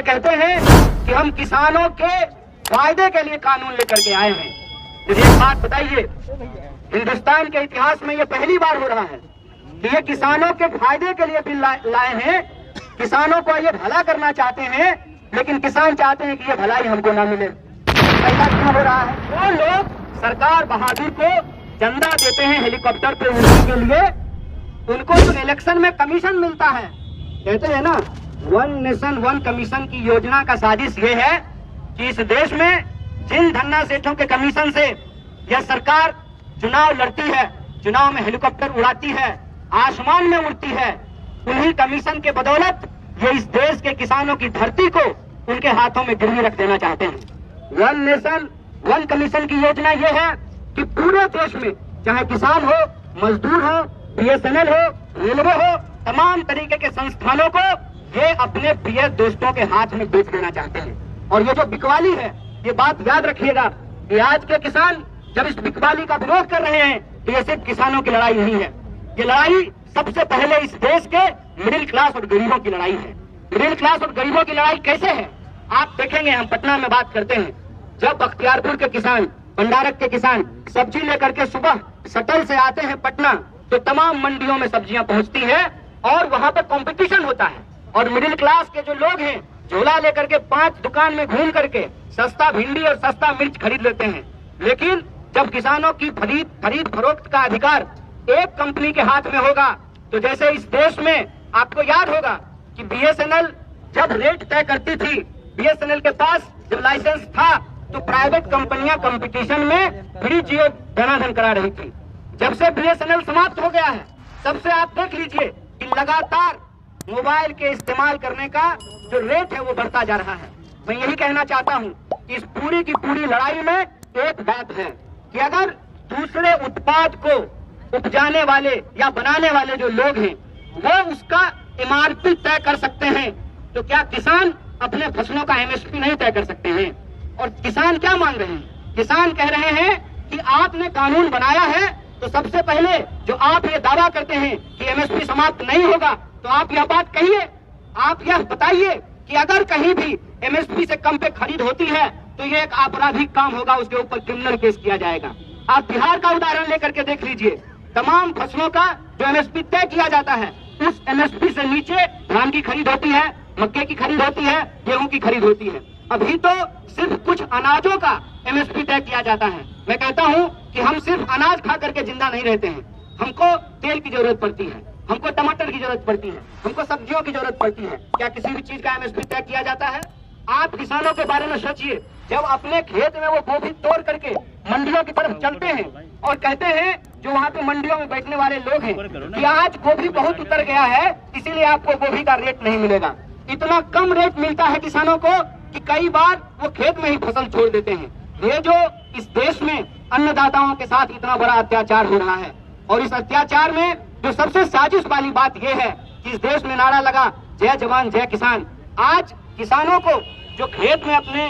कहते हैं कि हम किसानों के फायदे के लिए कानून लेकर के आए हैं। मुझे एक बात बताइए, हिंदुस्तान के इतिहास में ये पहली बार हो रहा है कि ये किसानों के फायदे के लिए बिल लाए हैं। किसानों को ये भला करना चाहते हैं, लेकिन किसान चाहते हैं कि ये भलाई हमको ना मिले। ऐसा क्यों हो रहा है? वो लोग सरकार बहादुर को चंदा देते हैं हेलीकॉप्टर पे उड़ने के लिए, उनको जो इलेक्शन में कमीशन मिलता है, कहते हैं ना वन नेशन वन कमीशन की योजना का साजिश ये है कि इस देश में जिन धन्ना सेठों के कमीशन से यह सरकार चुनाव लड़ती है, चुनाव में हेलीकॉप्टर उड़ाती है, आसमान में उड़ती है, उन्हीं कमीशन के बदौलत ये इस देश के किसानों की धरती को उनके हाथों में गिरवी रख देना चाहते हैं। वन नेशन वन कमीशन की योजना ये है कि पूरे देश में चाहे किसान हो, मजदूर हो, बीएसएनएल हो, रेलवे हो, तमाम तरीके के संस्थानों को ये अपने प्रिय दोस्तों के हाथ में बेच देना चाहते हैं। और ये जो बिकवाली है, ये बात याद रखिएगा कि आज के किसान जब इस बिकवाली का विरोध कर रहे हैं तो ये सिर्फ किसानों की लड़ाई नहीं है, ये लड़ाई सबसे पहले इस देश के मिडिल क्लास और गरीबों की लड़ाई है। मिडिल क्लास और गरीबों की लड़ाई कैसे है आप देखेंगे। हम पटना में बात करते हैं, जब बख्तियारपुर के किसान, भंडारक के किसान सब्जी लेकर के सुबह शटल से आते हैं पटना, तो तमाम मंडियों में सब्जियां पहुंचती हैं और वहां पे कंपटीशन होता है। और मिडिल क्लास के जो लोग हैं झोला लेकर के 5 दुकान में घूम करके सस्ता भिंडी और सस्ता मिर्च खरीद लेते हैं। लेकिन जब किसानों की खरीद फरोख्त का अधिकार एक कंपनी के हाथ में होगा, तो जैसे इस देश में आपको याद होगा कि बीएसएनएल जब रेट तय करती थी, बीएसएनएल के पास जब लाइसेंस था तो प्राइवेट कंपनियां कंपटीशन में फ्री जियो धनाधन करा रही थी। जब से बीएसएनएल समाप्त हो गया है, तब से आप देख लीजिए कि लगातार मोबाइल के इस्तेमाल करने का जो रेट है वो बढ़ता जा रहा है। मैं यही कहना चाहता हूं कि इस पूरी की पूरी लड़ाई में एक बात है कि अगर दूसरे उत्पाद को उपजाने वाले या बनाने वाले जो लोग हैं वो उसका एमआरपी तय कर सकते हैं, तो क्या किसान अपने फसलों का एमएसपी नहीं तय कर सकते हैं? और किसान क्या मांग रहे हैं? किसान कह रहे हैं कि आपने कानून बनाया है तो सबसे पहले जो आप ये दावा करते हैं कि एमएसपी समाप्त नहीं होगा, तो आप यह बात कहिए, आप यह बताइए कि अगर कहीं भी एमएसपी से कम पे खरीद होती है तो ये एक आपराधिक काम होगा, उसके ऊपर क्रिमिनल केस किया जाएगा। आप बिहार का उदाहरण लेकर के देख लीजिए, तमाम फसलों का जो एमएसपी तय किया जाता है, उस एमएसपी से नीचे धान की खरीद होती है, मक्के की खरीद होती है, गेहूं की खरीद होती है। अभी तो सिर्फ कुछ अनाजों का एमएसपी तय किया जाता है। मैं कहता हूं कि हम सिर्फ अनाज खा करके जिंदा नहीं रहते हैं, हमको तेल की जरूरत पड़ती है, हमको टमाटर की जरूरत पड़ती है, हमको सब्जियों की जरूरत पड़ती है। क्या किसी भी चीज का एमएसपी तय किया जाता है? आप किसानों के बारे में सोचिए, जब अपने खेत में वो गोभी तोड़ करके मंडियों की तरफ चलते हैं और कहते हैं जो वहाँ पे मंडियों में बैठने वाले लोग हैं कि आज गोभी बहुत उतर गया है, इसीलिए आपको गोभी का रेट नहीं मिलेगा। इतना कम रेट मिलता है किसानों को कि कई बार वो खेत में ही फसल छोड़ देते हैं। ये जो इस देश में अन्नदाताओं के साथ इतना बड़ा अत्याचार हो रहा है, और इस अत्याचार में जो सबसे साजिश वाली बात यह है कि इस देश में नारा लगा जय जवान जय किसान। आज किसानों को जो खेत में अपने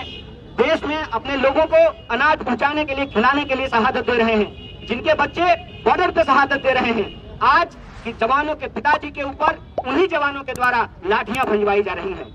देश में अपने लोगों को अनाज पहुंचाने के लिए, खिलाने के लिए शहादत दे रहे हैं, जिनके बच्चे बॉर्डर पे शहादत दे रहे हैं, आज जवानों के पिताजी के ऊपर उन्हीं जवानों के द्वारा लाठियां भंजवाई जा रही हैं।